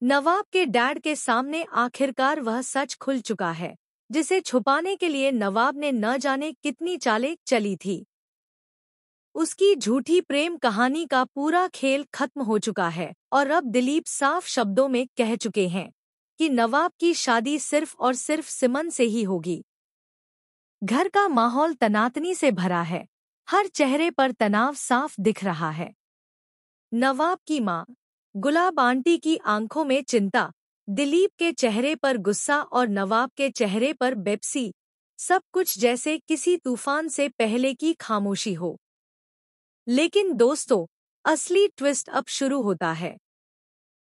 नवाब के डैड के सामने आखिरकार वह सच खुल चुका है, जिसे छुपाने के लिए नवाब ने न जाने कितनी चालें चली थी। उसकी झूठी प्रेम कहानी का पूरा खेल खत्म हो चुका है और अब दिलीप साफ शब्दों में कह चुके हैं कि नवाब की शादी सिर्फ और सिर्फ सिमन से ही होगी। घर का माहौल तनातनी से भरा है, हर चेहरे पर तनाव साफ दिख रहा है। नवाब की मां गुलाब आंटी की आंखों में चिंता, दिलीप के चेहरे पर गुस्सा और नवाब के चेहरे पर बेपसी, सब कुछ जैसे किसी तूफान से पहले की खामोशी हो। लेकिन दोस्तों, असली ट्विस्ट अब शुरू होता है।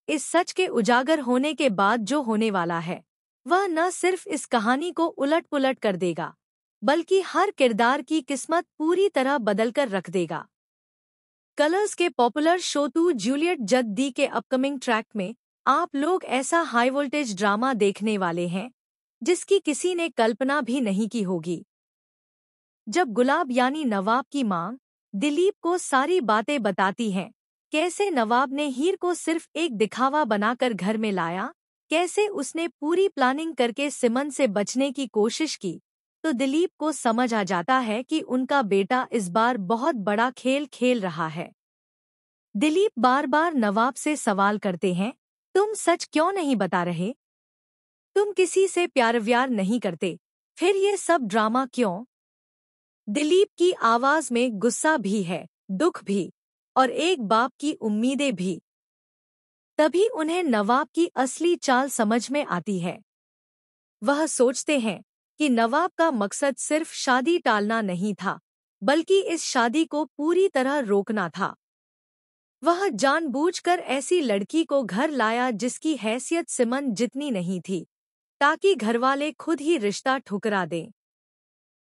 इस सच के उजागर होने के बाद जो होने वाला है, वह न सिर्फ इस कहानी को उलट-पुलट कर देगा, बल्कि हर किरदार की किस्मत पूरी तरह बदलकर रख देगा। कलर्स के पॉपुलर शो टू जूलियट जद दी के अपकमिंग ट्रैक में आप लोग ऐसा हाई वोल्टेज ड्रामा देखने वाले हैं जिसकी किसी ने कल्पना भी नहीं की होगी। जब गुलाब यानी नवाब की मां दिलीप को सारी बातें बताती हैं, कैसे नवाब ने हीर को सिर्फ एक दिखावा बनाकर घर में लाया, कैसे उसने पूरी प्लानिंग करके सिमन से बचने की कोशिश की, तो दिलीप को समझ आ जाता है कि उनका बेटा इस बार बहुत बड़ा खेल खेल रहा है। दिलीप बार बार नवाब से सवाल करते हैं, तुम सच क्यों नहीं बता रहे? तुम किसी से प्यार व्यार नहीं करते, फिर ये सब ड्रामा क्यों? दिलीप की आवाज में गुस्सा भी है, दुख भी, और एक बाप की उम्मीदें भी। तभी उन्हें नवाब की असली चाल समझ में आती है। वह सोचते हैं कि नवाब का मकसद सिर्फ शादी टालना नहीं था, बल्कि इस शादी को पूरी तरह रोकना था। वह जानबूझकर ऐसी लड़की को घर लाया जिसकी हैसियत सिमन जितनी नहीं थी, ताकि घरवाले खुद ही रिश्ता ठुकरा दें।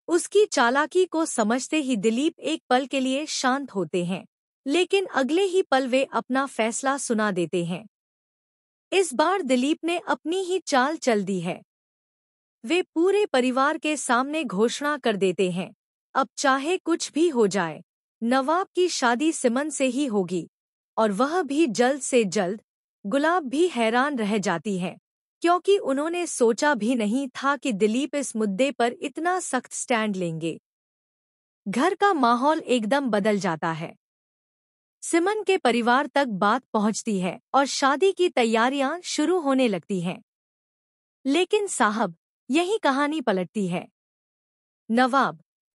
उसकी चालाकी को समझते ही दिलीप एक पल के लिए शांत होते हैं, लेकिन अगले ही पल वे अपना फैसला सुना देते हैं। इस बार दिलीप ने अपनी ही चाल चल दी है। वे पूरे परिवार के सामने घोषणा कर देते हैं, अब चाहे कुछ भी हो जाए, नवाब की शादी सिमन से ही होगी, और वह भी जल्द से जल्द। गुलाब भी हैरान रह जाती है, क्योंकि उन्होंने सोचा भी नहीं था कि दिलीप इस मुद्दे पर इतना सख्त स्टैंड लेंगे। घर का माहौल एकदम बदल जाता है। सिमन के परिवार तक बात पहुंचती है और शादी की तैयारियां शुरू होने लगती हैं। लेकिन साहब, यही कहानी पलटती है। नवाब